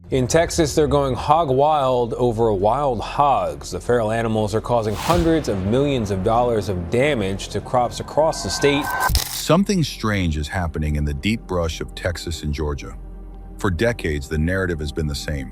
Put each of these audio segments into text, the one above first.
In Texas, they're going hog wild over wild hogs. The feral animals are causing hundreds of millions of dollars of damage to crops across the state. Something strange is happening in the deep brush of Texas and Georgia. For decades, the narrative has been the same.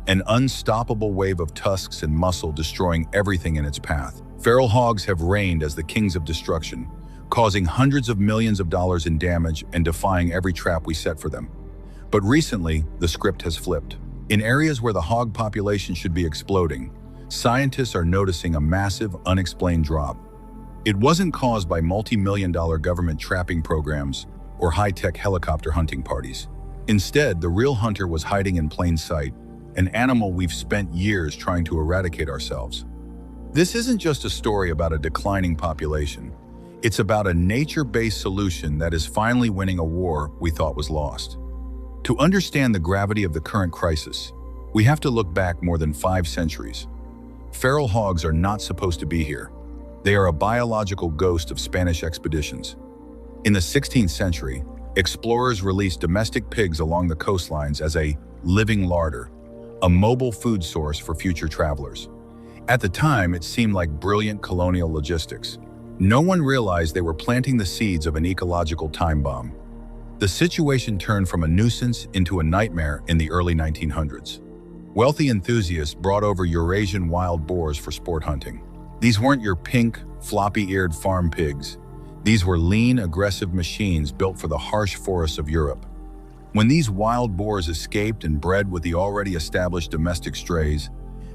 An unstoppable wave of tusks and muscle destroying everything in its path. Feral hogs have reigned as the kings of destruction, causing hundreds of millions of dollars in damage and defying every trap we set for them. But recently, the script has flipped. In areas where the hog population should be exploding, scientists are noticing a massive, unexplained drop. It wasn't caused by multi-million-dollar government trapping programs or high-tech helicopter hunting parties. Instead, the real hunter was hiding in plain sight, an animal we've spent years trying to eradicate ourselves. This isn't just a story about a declining population. It's about a nature-based solution that is finally winning a war we thought was lost. To understand the gravity of the current crisis, we have to look back more than 5 centuries. Feral hogs are not supposed to be here. They are a biological ghost of Spanish expeditions. In the 16th century, explorers released domestic pigs along the coastlines as a living larder, a mobile food source for future travelers. At the time, it seemed like brilliant colonial logistics. No one realized they were planting the seeds of an ecological time bomb. The situation turned from a nuisance into a nightmare in the early 1900s. Wealthy enthusiasts brought over Eurasian wild boars for sport hunting. These weren't your pink, floppy-eared farm pigs. These were lean, aggressive machines built for the harsh forests of Europe. When these wild boars escaped and bred with the already established domestic strays,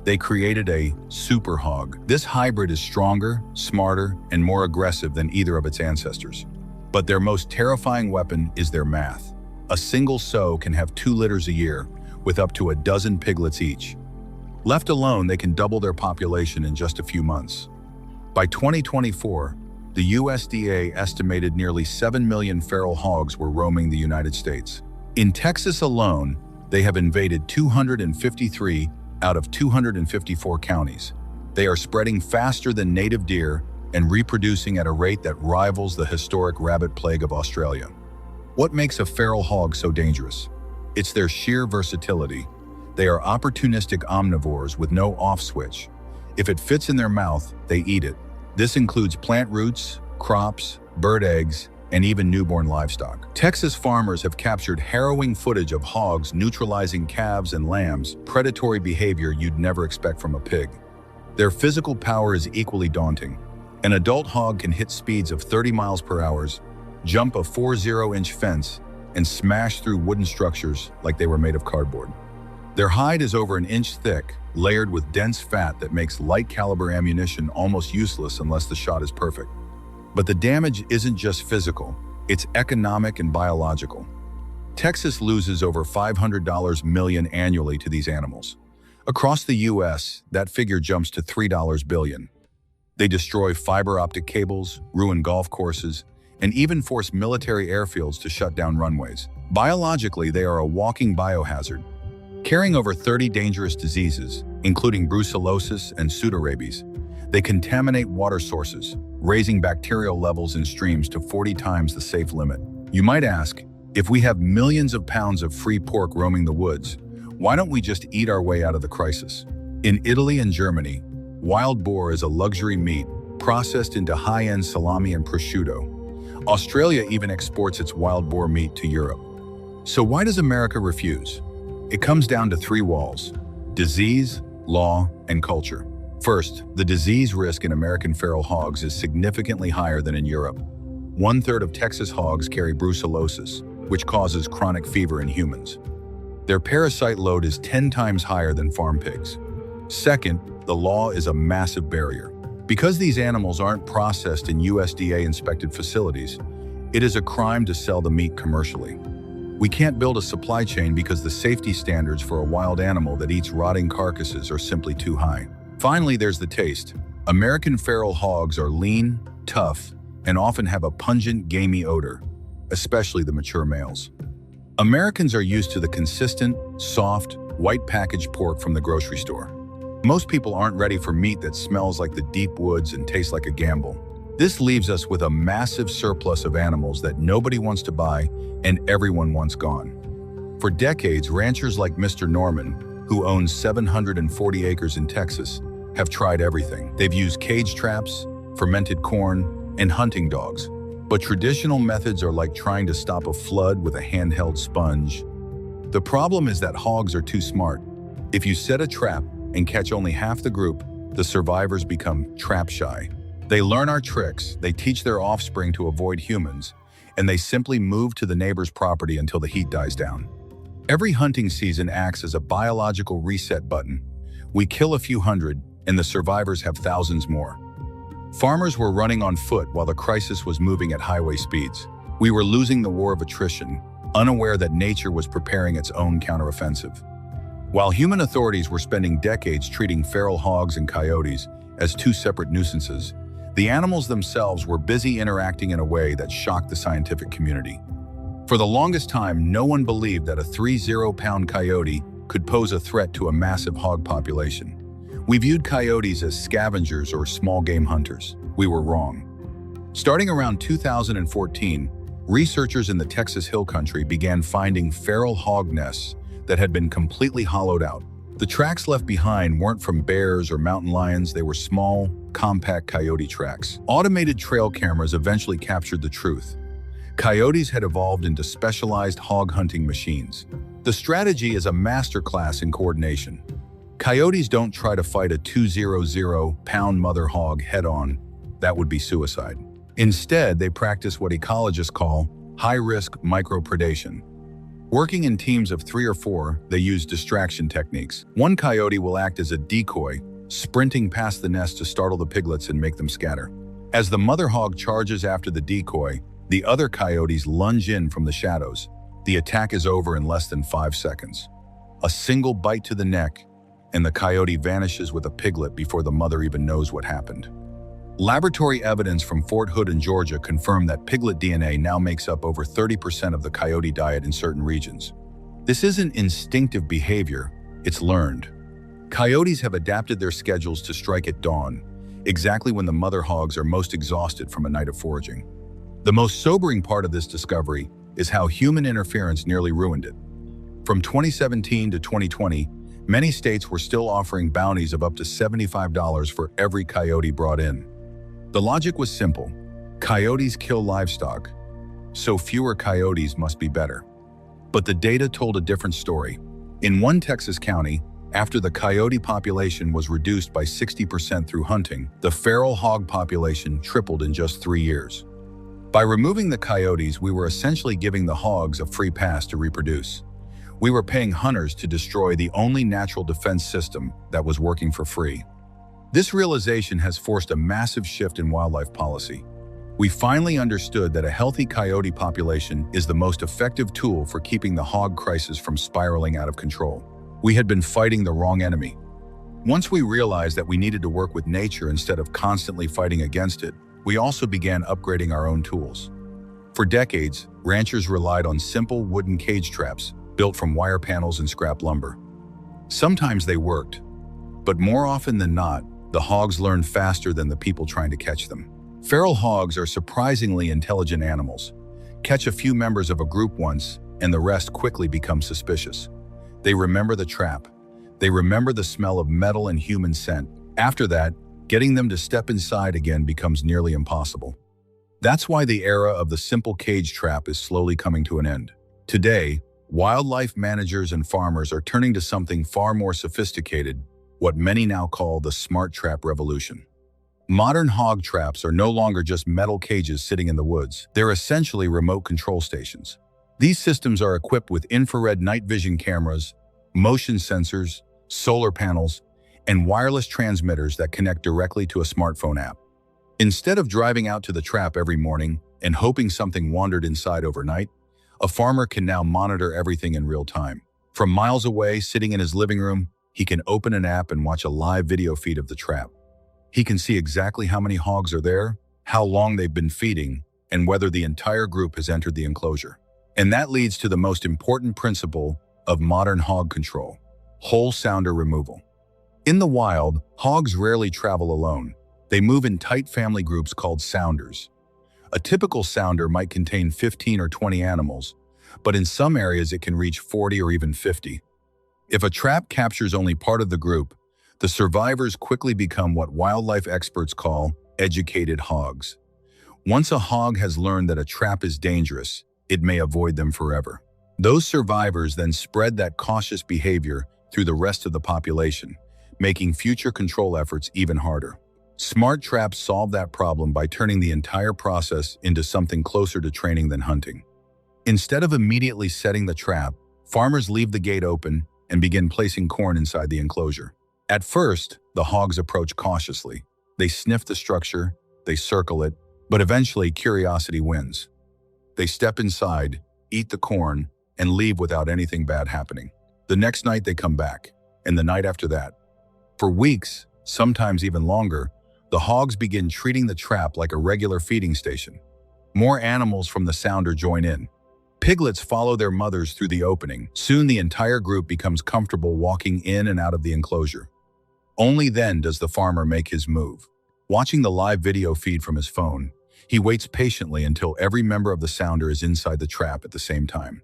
they created a superhog. This hybrid is stronger, smarter, and more aggressive than either of its ancestors. But their most terrifying weapon is their math. A single sow can have 2 litters a year, with up to a dozen piglets each. Left alone, they can double their population in just a few months. By 2024, the USDA estimated nearly 7 million feral hogs were roaming the United States. In Texas alone, they have invaded 253 out of 254 counties. They are spreading faster than native deer and reproducing at a rate that rivals the historic rabbit plague of Australia. What makes a feral hog so dangerous? It's their sheer versatility. They are opportunistic omnivores with no off switch. If it fits in their mouth, they eat it. This includes plant roots, crops, bird eggs, and even newborn livestock. Texas farmers have captured harrowing footage of hogs neutralizing calves and lambs, predatory behavior you'd never expect from a pig. Their physical power is equally daunting. An adult hog can hit speeds of 30 miles per hour, jump a 40-inch fence, and smash through wooden structures like they were made of cardboard. Their hide is over an inch thick, layered with dense fat that makes light-caliber ammunition almost useless unless the shot is perfect. But the damage isn't just physical, it's economic and biological. Texas loses over $500 million annually to these animals. Across the U.S., that figure jumps to $3 billion. They destroy fiber optic cables, ruin golf courses, and even force military airfields to shut down runways. Biologically, they are a walking biohazard, carrying over 30 dangerous diseases, including brucellosis and pseudorabies. They contaminate water sources, raising bacterial levels in streams to 40 times the safe limit. You might ask, if we have millions of pounds of free pork roaming the woods, why don't we just eat our way out of the crisis? In Italy and Germany, wild boar is a luxury meat processed into high-end salami and prosciutto. Australia even exports its wild boar meat to Europe. So why does America refuse? It comes down to 3 walls: disease, law, and culture. First, the disease risk in American feral hogs is significantly higher than in Europe. 1/3 of Texas hogs carry brucellosis, which causes chronic fever in humans. Their parasite load is 10 times higher than farm pigs. Second, the law is a massive barrier. Because these animals aren't processed in USDA-inspected facilities, it is a crime to sell the meat commercially. We can't build a supply chain because the safety standards for a wild animal that eats rotting carcasses are simply too high. Finally, there's the taste. American feral hogs are lean, tough, and often have a pungent, gamey odor, especially the mature males. Americans are used to the consistent, soft, white packaged pork from the grocery store. Most people aren't ready for meat that smells like the deep woods and tastes like a gamble. This leaves us with a massive surplus of animals that nobody wants to buy and everyone wants gone. For decades, ranchers like Mr. Norman, who owns 740 acres in Texas, have tried everything. They've used cage traps, fermented corn, and hunting dogs. But traditional methods are like trying to stop a flood with a handheld sponge. The problem is that hogs are too smart. If you set a trap and catch only half the group, the survivors become trap shy. They learn our tricks, they teach their offspring to avoid humans, and they simply move to the neighbor's property until the heat dies down. Every hunting season acts as a biological reset button. We kill a few hundred, and the survivors have thousands more. Farmers were running on foot while the crisis was moving at highway speeds. We were losing the war of attrition, unaware that nature was preparing its own counteroffensive. While human authorities were spending decades treating feral hogs and coyotes as two separate nuisances, the animals themselves were busy interacting in a way that shocked the scientific community. For the longest time, no one believed that a 30-pound coyote could pose a threat to a massive hog population. We viewed coyotes as scavengers or small game hunters. We were wrong. Starting around 2014, researchers in the Texas Hill Country began finding feral hog nests that had been completely hollowed out. The tracks left behind weren't from bears or mountain lions, they were small, compact coyote tracks. Automated trail cameras eventually captured the truth. Coyotes had evolved into specialized hog hunting machines. The strategy is a masterclass in coordination. Coyotes don't try to fight a 200-pound mother hog head-on. That would be suicide. Instead, they practice what ecologists call high-risk micropredation. Working in teams of 3 or 4, they use distraction techniques. One coyote will act as a decoy, sprinting past the nest to startle the piglets and make them scatter. As the mother hog charges after the decoy, the other coyotes lunge in from the shadows. The attack is over in less than 5 seconds. A single bite to the neck, and the coyote vanishes with a piglet before the mother even knows what happened. Laboratory evidence from Fort Hood in Georgia confirmed that piglet DNA now makes up over 30% of the coyote diet in certain regions. This isn't instinctive behavior, it's learned. Coyotes have adapted their schedules to strike at dawn, exactly when the mother hogs are most exhausted from a night of foraging. The most sobering part of this discovery is how human interference nearly ruined it. From 2017 to 2020, many states were still offering bounties of up to $75 for every coyote brought in. The logic was simple. Coyotes kill livestock, so fewer coyotes must be better. But the data told a different story. In one Texas county, after the coyote population was reduced by 60% through hunting, the feral hog population tripled in just 3 years. By removing the coyotes, we were essentially giving the hogs a free pass to reproduce. We were paying hunters to destroy the only natural defense system that was working for free. This realization has forced a massive shift in wildlife policy. We finally understood that a healthy coyote population is the most effective tool for keeping the hog crisis from spiraling out of control. We had been fighting the wrong enemy. Once we realized that we needed to work with nature instead of constantly fighting against it, we also began upgrading our own tools. For decades, ranchers relied on simple wooden cage traps built from wire panels and scrap lumber. Sometimes they worked, but more often than not, the hogs learned faster than the people trying to catch them. Feral hogs are surprisingly intelligent animals. Catch a few members of a group once, and the rest quickly become suspicious. They remember the trap. They remember the smell of metal and human scent. After that, getting them to step inside again becomes nearly impossible. That's why the era of the simple cage trap is slowly coming to an end. Today, wildlife managers and farmers are turning to something far more sophisticated, what many now call the smart trap revolution. Modern hog traps are no longer just metal cages sitting in the woods. They're essentially remote control stations. These systems are equipped with infrared night vision cameras, motion sensors, solar panels, and wireless transmitters that connect directly to a smartphone app. Instead of driving out to the trap every morning and hoping something wandered inside overnight, a farmer can now monitor everything in real time. From miles away, sitting in his living room, he can open an app and watch a live video feed of the trap. He can see exactly how many hogs are there, how long they've been feeding, and whether the entire group has entered the enclosure. And that leads to the most important principle of modern hog control: whole sounder removal. In the wild, hogs rarely travel alone. They move in tight family groups called sounders. A typical sounder might contain 15 or 20 animals, but in some areas it can reach 40 or even 50. If a trap captures only part of the group, the survivors quickly become what wildlife experts call educated hogs. Once a hog has learned that a trap is dangerous, it may avoid them forever. Those survivors then spread that cautious behavior through the rest of the population, making future control efforts even harder. Smart traps solve that problem by turning the entire process into something closer to training than hunting. Instead of immediately setting the trap, farmers leave the gate open and begin placing corn inside the enclosure. At first, the hogs approach cautiously. They sniff the structure, they circle it, but eventually curiosity wins. They step inside, eat the corn, and leave without anything bad happening. The next night they come back, and the night after that. For weeks, sometimes even longer, the hogs begin treating the trap like a regular feeding station. More animals from the sounder join in. Piglets follow their mothers through the opening. Soon the entire group becomes comfortable walking in and out of the enclosure. Only then does the farmer make his move. Watching the live video feed from his phone, he waits patiently until every member of the sounder is inside the trap at the same time.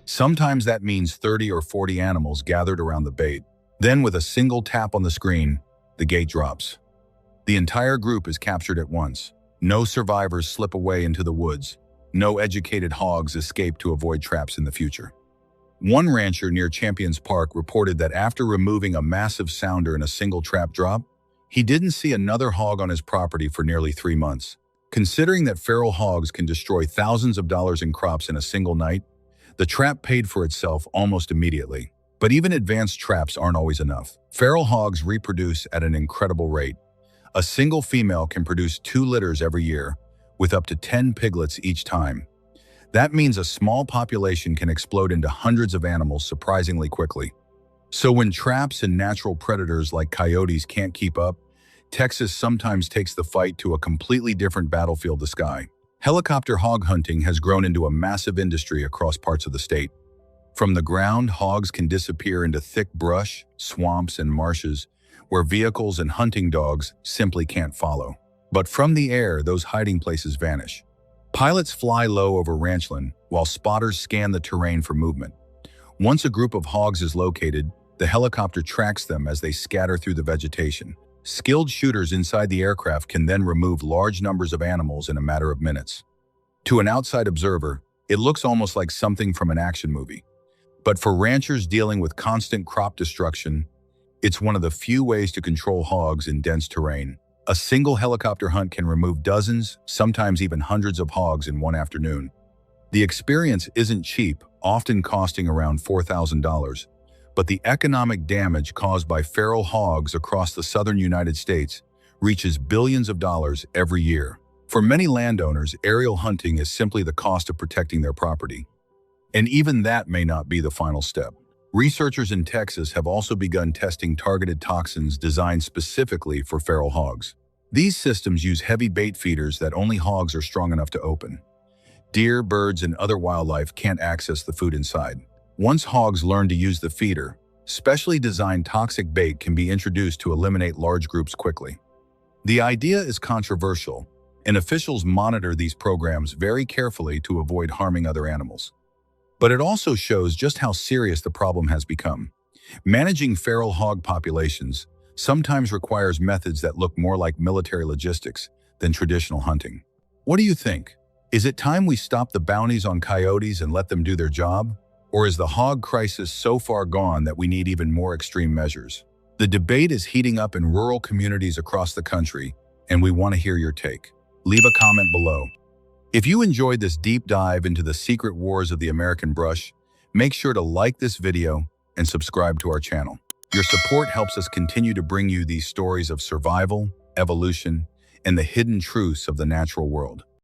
Sometimes that means 30 or 40 animals gathered around the bait. Then with a single tap on the screen, the gate drops. The entire group is captured at once. No survivors slip away into the woods. No educated hogs escape to avoid traps in the future. One rancher near Champions Park reported that after removing a massive sounder in a single trap drop, he didn't see another hog on his property for nearly 3 months. Considering that feral hogs can destroy thousands of dollars in crops in a single night, the trap paid for itself almost immediately. But even advanced traps aren't always enough. Feral hogs reproduce at an incredible rate. A single female can produce 2 litters every year, with up to 10 piglets each time. That means a small population can explode into hundreds of animals surprisingly quickly. So when traps and natural predators like coyotes can't keep up, Texas sometimes takes the fight to a completely different battlefield, the sky. Helicopter hog hunting has grown into a massive industry across parts of the state. From the ground, hogs can disappear into thick brush, swamps, and marshes where vehicles and hunting dogs simply can't follow. But from the air, those hiding places vanish. Pilots fly low over ranchland while spotters scan the terrain for movement. Once a group of hogs is located, the helicopter tracks them as they scatter through the vegetation. Skilled shooters inside the aircraft can then remove large numbers of animals in a matter of minutes. To an outside observer, it looks almost like something from an action movie. But for ranchers dealing with constant crop destruction, it's one of the few ways to control hogs in dense terrain. A single helicopter hunt can remove dozens, sometimes even hundreds of hogs in one afternoon. The experience isn't cheap, often costing around $4,000. But the economic damage caused by feral hogs across the southern United States reaches billions of dollars every year. For many landowners, aerial hunting is simply the cost of protecting their property. And even that may not be the final step. Researchers in Texas have also begun testing targeted toxins designed specifically for feral hogs. These systems use heavy bait feeders that only hogs are strong enough to open. Deer, birds, and other wildlife can't access the food inside. Once hogs learn to use the feeder, specially designed toxic bait can be introduced to eliminate large groups quickly. The idea is controversial, and officials monitor these programs very carefully to avoid harming other animals. But it also shows just how serious the problem has become. Managing feral hog populations sometimes requires methods that look more like military logistics than traditional hunting. What do you think? Is it time we stop the bounties on coyotes and let them do their job? Or is the hog crisis so far gone that we need even more extreme measures? The debate is heating up in rural communities across the country, and we want to hear your take. Leave a comment below. If you enjoyed this deep dive into the secret wars of the American brush, make sure to like this video and subscribe to our channel. Your support helps us continue to bring you these stories of survival, evolution, and the hidden truths of the natural world.